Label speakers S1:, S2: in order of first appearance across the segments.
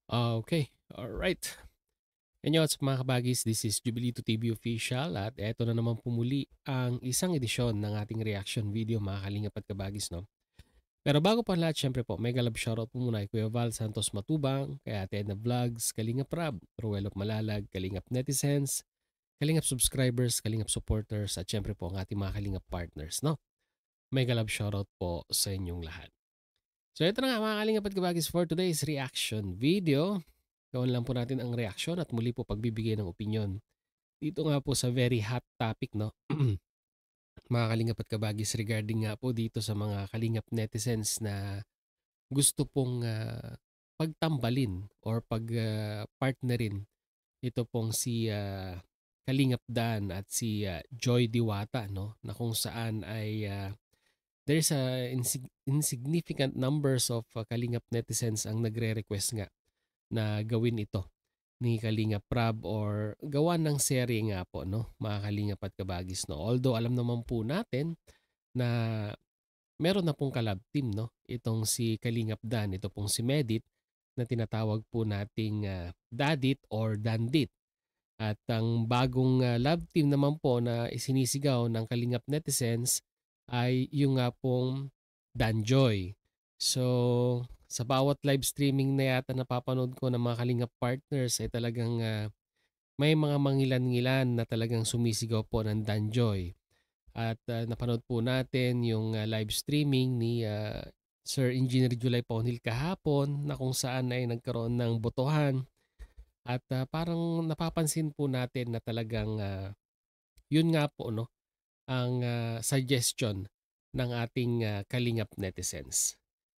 S1: Okay, alright. Inyo at mga kabagis, this is Jubilito TV Official at eto na naman pumuli ang isang edisyon ng ating reaction video mga kalingap at kabagis. No? Pero bago pa lahat, syempre po, mega love shoutout po muna kay Kuya Val Santos Matubang, kay Ate Edna Vlogs, Kalingap Rab, Ruel of Malalag, Kalingap Netizens, Kalingap Subscribers, Kalingap Supporters, at syempre po ang ating mga Kalingap Partners. No? Mega love shoutout po sa inyong lahat. So ito na nga mga kalingap at kabagis for today's reaction video. Gawin lang po natin ang reaksyon at muli po pagbibigay ng opinyon. Dito nga po sa very hot topic, no? Mga kalingap at kabagis regarding nga po dito sa mga kalingap netizens na gusto pong pagtambalin or pagpartnerin ito pong si Kalingap Dan at si Joy Diwata, no? Na kung saan ay there's a insignificant numbers of Kalingap netizens ang nagre-request nga na gawin ito ni Kalingap Prab or gawa ng serye nga po, no, mga Kalingap at kabagis. No? Although alam naman po natin na meron na pong collab team, no? Itong si Kalingap Dan, ito pong si Medit na tinatawag po nating Dadit or Dandit. At ang bagong love team naman po na isinisigaw ng Kalingap netizens ay yung nga pong Danjoy. So, sa bawat live streaming na yata napapanood ko ng mga Kalingap partners ay talagang may mga mangilan-ngilan na talagang sumisigaw po ng Danjoy. At napanood po natin yung live streaming ni Sir Engineer July Paunil kahapon na kung saan ay nagkaroon ng botohan at parang napapansin po natin na talagang yun nga po, no, ang suggestion ng ating Kalingap netizens.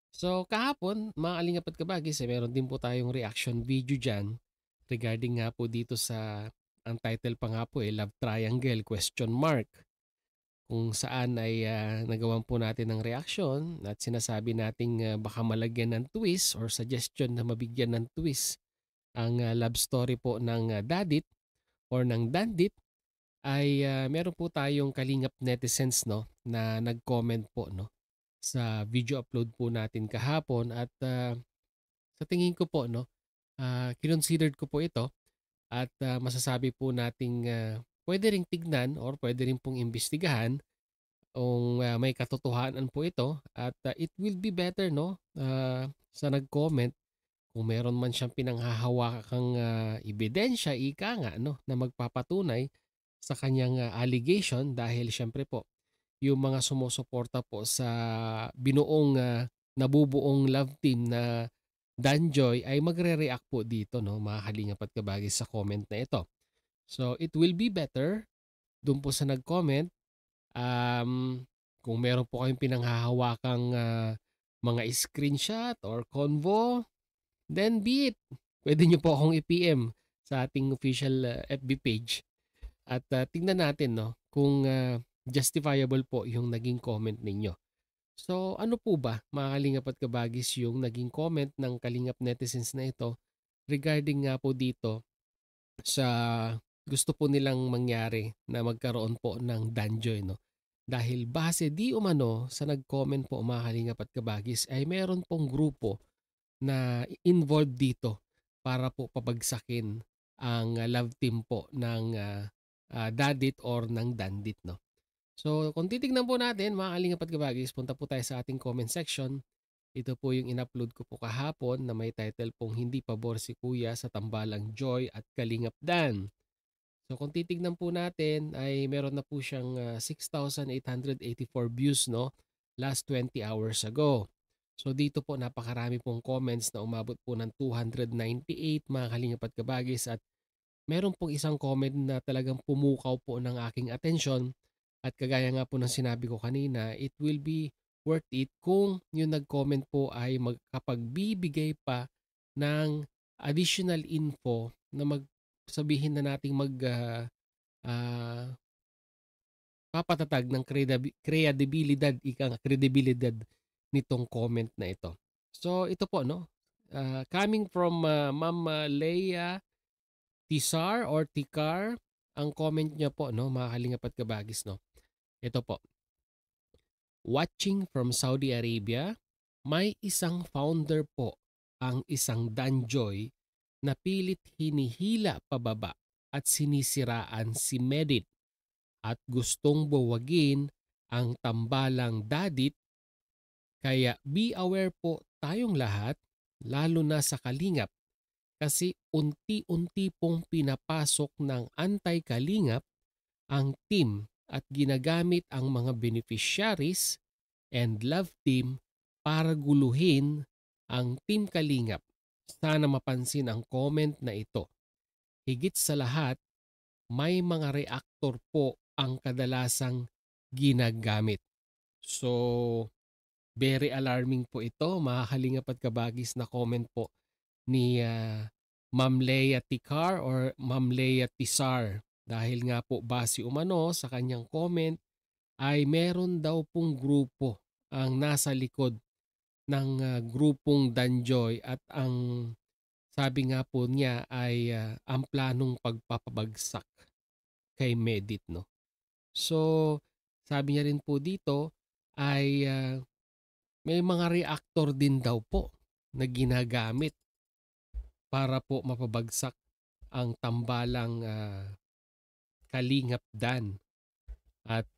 S1: So kahapon, mga Kalingap at kabagis, meron din po tayong reaction video dyan regarding nga po dito sa, ang title pa nga po Love Triangle question mark, kung saan ay nagawan po natin ng reaction at sinasabi nating baka malagyan ng twist or suggestion na mabigyan ng twist ang love story po ng Dadit or ng Dandit ay meron po tayong Kalingap netizens, no, na nag-comment po, no, sa video upload po natin kahapon at sa tingin ko po, no, kinonsidered ko po ito at masasabi po nating pwede ring tignan or pwede ring pong imbestigahan kung may katotohanan po ito at it will be better, no, sa nag-comment kung meron man siyang pinanghahawakang ebidensya, ika nga, no, na magpapatunay sa kanyang allegation dahil siyempre po yung mga sumusuporta po sa binuong nabubuong love team na Danjoy ay magre-react po dito, no, mga kalingap at kabagis sa comment na ito. So it will be better dun po sa nag-comment, kung meron po kayong pinanghahawakang mga screenshot or convo, then be it. Pwede nyo po akong i-PM sa ating official FB page at tingnan natin, no, kung justifiable po yung naging comment ninyo. So ano po ba mga kalingap at kabagis yung naging comment ng kalingap netizens na ito regarding nga po dito sa gusto po nilang mangyari na magkaroon po ng Danjoy, no? Dahil base di umano sa nag-comment po mga kalingap at kabagis ay meron pong grupo na involved dito para po pabagsakin ang love team po ng Dadit or ng Dandit, no? So kung titignan po natin mga kalingap at kabagis, punta po tayo sa ating comment section. Ito po yung in-upload ko po kahapon na may title pong Hindi Pabor si Kuya sa Tambalang Joy at Kalingap Dan. So kung titignan po natin ay meron na po siyang 6,884 views, no, last 20 hours ago. So dito po napakarami pong comments na umabot po ng 298 mga kalingap at kabagis at meron pong isang comment na talagang pumukaw po ng aking atensyon at kagaya nga po ng sinabi ko kanina, it will be worth it kung yung nag-comment po ay magkapagbibigay pa ng additional info na sabihin na nating ah, papatatag ng kredibilidad, ika nga, kredibilidad nitong comment na ito. So ito po, no, coming from Ma'am Leia Tisar or Tikar, ang comment niya po, no, mga kalingap at kabagis, no. Ito po, watching from Saudi Arabia, may isang founder po ang isang Danjoy napilit hinihila pababa at sinisiraan si Medit at gustong buwagin ang tambalang Dadit, kaya be aware po tayong lahat, lalo na sa Kalingap, kasi unti-unti pong pinapasok ng anti-Kalingap ang team at ginagamit ang mga beneficiaries and love team para guluhin ang Team Kalingap. Sana mapansin ang comment na ito. Higit sa lahat, may mga reactor po ang kadalasang ginagamit. So, very alarming po ito, mga kalingap at kabagis, na comment po ni Ma'am Leia Tikar or Ma'am Leia Tisar. Dahil nga po base umano sa kanyang comment ay meron daw pong grupo ang nasa likod ng grupong Danjoy at ang sabi nga po niya ay ang planong pagpapabagsak kay Medit, no. So, sabi niya rin po dito ay may mga reactor din daw po na ginagamit para po mapabagsak ang tambalang Kalingap Dan at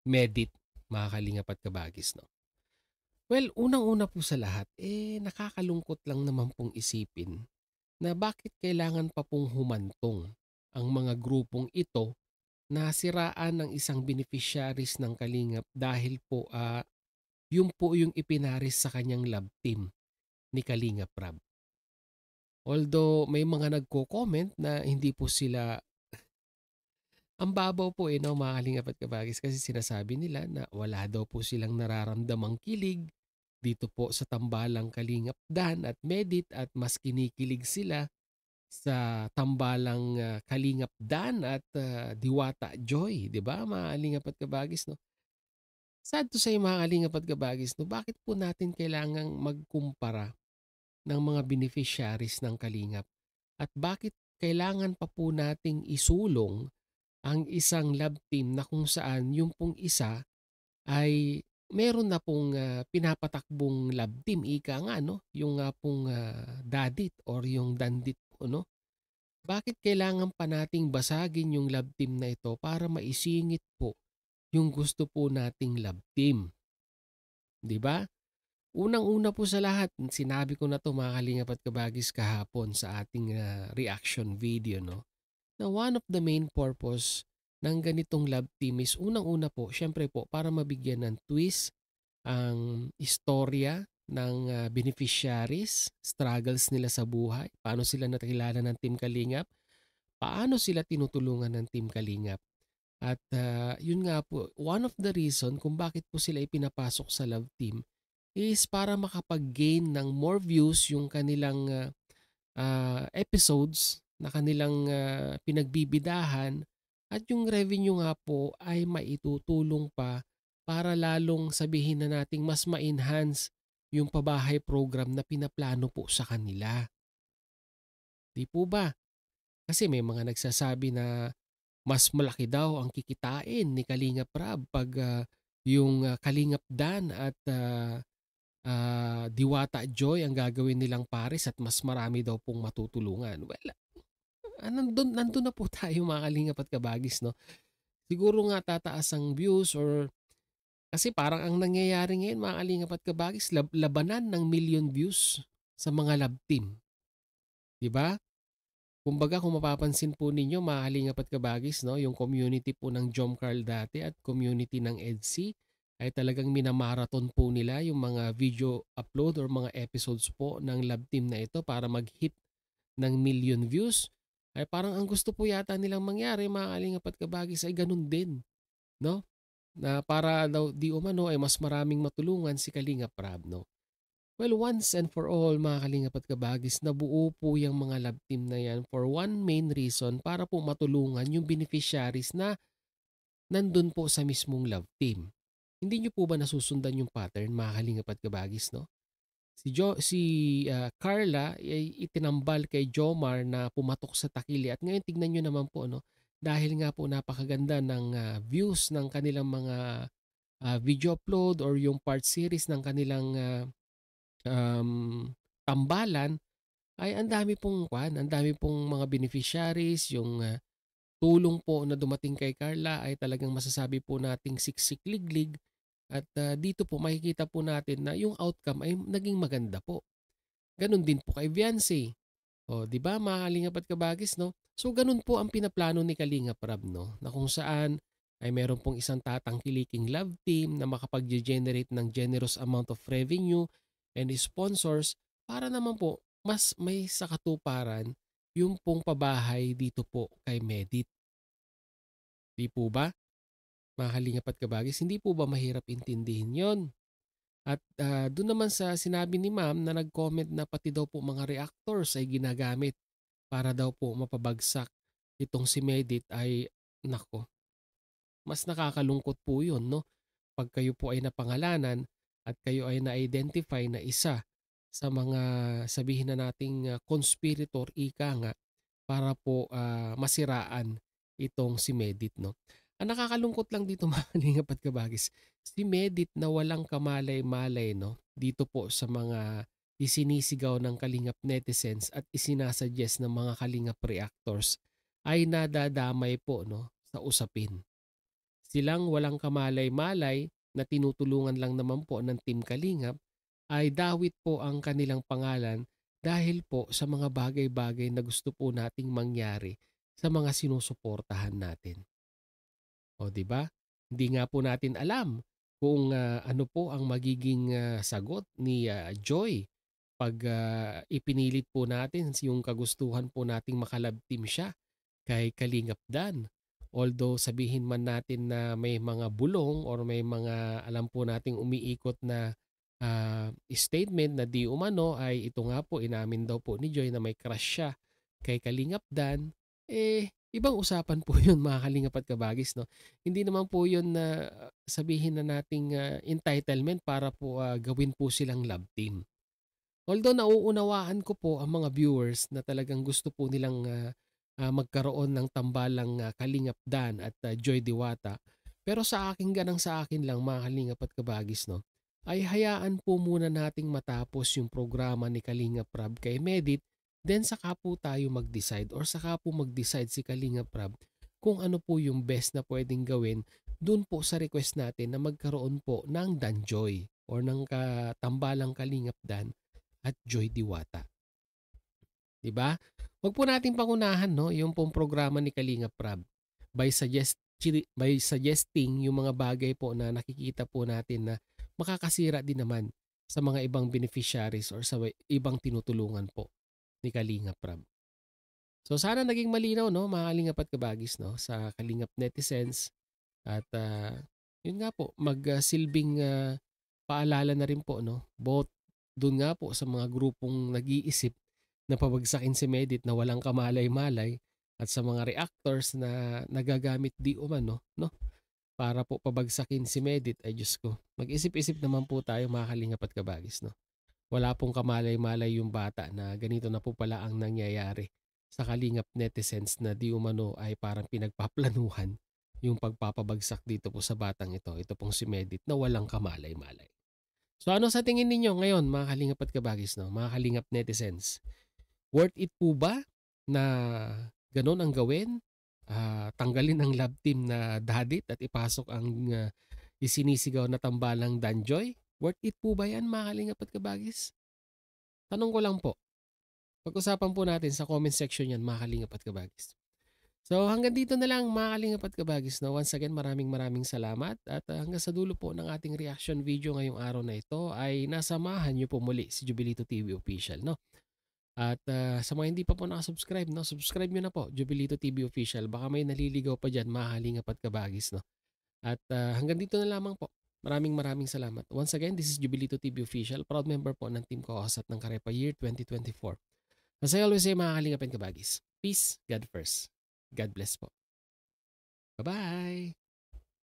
S1: Medit, mga kalingap at kabagis, no. Well, unang-una po sa lahat, nakakalungkot lang naman pong isipin na bakit kailangan pa pong humantong ang mga grupong ito na siraan ng isang beneficiaries ng Kalingap dahil po yun po yung ipinaris sa kanyang love team ni Kalingap Rab. Although may mga nagko-comment na hindi po sila, ang babaw po no, mga Kalingap at kabagis, kasi sinasabi nila na wala daw po silang nararamdamang kilig dito po sa tambalang Kalingap Dan at Medit at mas kinikilig sila sa tambalang Kalingap Dan at Diwata Joy, 'di ba? Mga Kalingap at kabagis, no. Sad to say, mga Kalingap at kabagis, no, bakit po natin kailangang magkumpara ng mga beneficiaries ng Kalingap? At bakit kailangan pa po nating isulong ang isang love team na kung saan yung pong isa ay meron na pong pinapatakbong love team, ika nga, no? Yung nga pong Dadit or yung Dandit po, no? Bakit kailangan pa nating basagin yung love team na ito para maisingit po yung gusto po nating love team? 'Di ba? Unang-una po sa lahat, sinabi ko na 'to, mga kalingap at kabagis, kahapon sa ating reaction video, no, na one of the main purpose ng ganitong love team is unang-una po, syempre po, para mabigyan ng twist ang istorya ng beneficiaries, struggles nila sa buhay, paano sila nakilala ng Team Kalingap, paano sila tinutulungan ng Team Kalingap. At yun nga po, one of the reason kung bakit po sila ipinapasok sa love team is para makapag-gain ng more views yung kanilang episodes na kanilang pinagbibidahan, at yung revenue nga po ay maitutulong pa para lalong sabihin na nating mas ma-enhance yung pabahay program na pinaplano po sa kanila. Di po ba? Kasi may mga nagsasabi na mas malaki daw ang kikitain ni Kalingap Rab pag yung Kalingap Dan at Diwata Joy ang gagawin nilang pares at mas marami daw pong matutulungan. Well, nandun na po tayo, mga kalingap at kabagis, no? Siguro nga tataas ang views or kasi parang ang nangyayari ngayon, mga kalingap at kabagis, labanan ng million views sa mga love team. 'Di ba? Kumbaga kung mapapansin po ninyo, mga kalingap at kabagis, no, yung community po ng Jomcarl dati at community ng EDC ay talagang minamarathon po nila yung mga video upload or mga episodes po ng love team na ito para mag-hit ng million views. Ay parang ang gusto po yata nilang mangyari, mga kalingap at kabagis, ay ganun din, no? Na para daw di umano ay mas maraming matulungan si Kalingap Rab, no? Well, once and for all, mga kalingap at kabagis, nabuo po yung mga love team na yan for one main reason, para po matulungan yung beneficiaries na nandun po sa mismong love team. Hindi nyo po ba nasusundan yung pattern, mga kalingap at kabagis, no? Si Carla ay itinambal kay Jomar na pumatok sa takili, at ngayon tignan nyo naman po, no, dahil nga po napakaganda ng views ng kanilang mga video upload or yung part series ng kanilang um, tambalan, ay ang dami pong mga beneficiaries, yung tulong po na dumating kay Carla ay talagang masasabi po nating siksik liglig at dito po makikita po natin na yung outcome ay naging maganda po. Gano'n din po kay Viancy. O, 'di ba mga Kalingap at Kabagis 'no? So gano'n po ang pinaplano ni Kalingap Rab 'no, na kung saan ay meron pong isang tatangkiliking love team na makapag-generate ng generous amount of revenue and sponsors para naman po mas may sakatuparan yung pong pabahay dito po kay Medit. 'Di po ba, mga Kalingap at Kabagis, hindi po ba mahirap intindihin 'yon? At do'n naman sa sinabi ni ma'am na nag-comment na pati daw po mga reactors ay ginagamit para daw po mapabagsak itong si Medit ay nako, mas nakakalungkot po 'yun 'no, 'pag kayo po ay napangalanan at kayo ay na-identify na isa sa mga sabihin na nating conspirator ika nga para po masiraan itong si Medit 'no. Ang nakakalungkot lang dito mga kalingap at kabagis, si Medit na walang kamalay-malay 'no, dito po sa mga isinisigaw ng kalingap netizens at isinasuggest ng mga kalingap reactors ay nadadamay po 'no, sa usapin. Silang walang kamalay-malay na tinutulungan lang naman po ng Team Kalingap ay dawit po ang kanilang pangalan dahil po sa mga bagay-bagay na gusto po nating mangyari sa mga sinusuportahan natin. O 'di ba? Hindi nga po natin alam kung ano po ang magiging sagot ni Joy 'pag ipinilit po natin yung kagustuhan po nating makalabtim siya kay Kalingap Dan. Although sabihin man natin na may mga bulong or may mga alam po nating umiikot na statement na di umano ay ito nga po inamin daw po ni Joy na may crush siya kay Kalingap Dan, ibang usapan po yun mga Kalingap at Kabagis 'no. Hindi naman po yun na sabihin na nating entitlement para po gawin po silang love team. Although nauunawaan ko po ang mga viewers na talagang gusto po nilang magkaroon ng tambalang Kalingap Dan at Joy Diwata. Pero sa akin ganang sa akin lang mga Kalingap at Kabagis 'no, ay hayaan po muna nating matapos yung programa ni Kalingap Rab kay Medit, then saka po tayo mag-decide or saka po mag-decide si Kalingap Rab kung ano po yung best na puwedeng gawin dun po sa request natin na magkaroon po ng Danjoy or ng tambalang Kalingap Dan at Joy Diwata, 'di ba? Wag po nating pangunahan 'no, yung pong programa ni Kalingap Rab by suggesting yung mga bagay po na nakikita po natin na makakasira din naman sa mga ibang beneficiaries or sa ibang tinutulungan po ni Kalingap Rab. So sana naging malinaw 'no, mga Kalingap at Kabagis 'no, sa Kalingap netizens at yun nga po magsilbing paalala na rin po 'no, both dun nga po sa mga grupong nag-iisip na pabagsakin si Medit na walang kamalay-malay at sa mga reactors na nagagamit di umano 'no, para po pabagsakin si Medit, ay Diyos ko, mag-isip-isip naman po tayo mga Kalingap at Kabagis 'no. Wala pong kamalay-malay yung bata na ganito na po pala ang nangyayari sa Kalingap netizens na di umano ay parang pinagpaplanuhan yung pagpapabagsak dito po sa batang ito pong si Medit na walang kamalay-malay. So ano sa tingin ninyo ngayon mga Kalingap at Kabagis 'no, mga Kalingap netizens? Worth it po ba na gano'n ang gawin? Tanggalin ang love team na Dadit at ipasok ang isinisigaw na tambalang Danjoy? Worth it po ba 'yan mga Kalingap at Kabagis? Tanong ko lang po. Pag-usapan po natin sa comment section 'yan mga Kalingap at Kabagis. So hanggang dito na lang mga Kalingap at Kabagis 'no. Once again maraming salamat at hanggang sa dulo po ng ating reaction video ngayong araw na ito ay nasamahan niyo po muli si Jubilito TV Official 'no. At sa mga hindi pa po naka-subscribe 'no, subscribe niyo na po Jubilito TV Official. Baka may naliligaw pa diyan mga Kalingap at Kabagis 'no. At hanggang dito na lamang po. Maraming salamat. Once again, this is Jubilito TV Official, proud member po ng Team Kohosat ng Karepa Year 2024. As I always say mga Kalingap and Kabagis, peace, God first. God bless po. Bye-bye!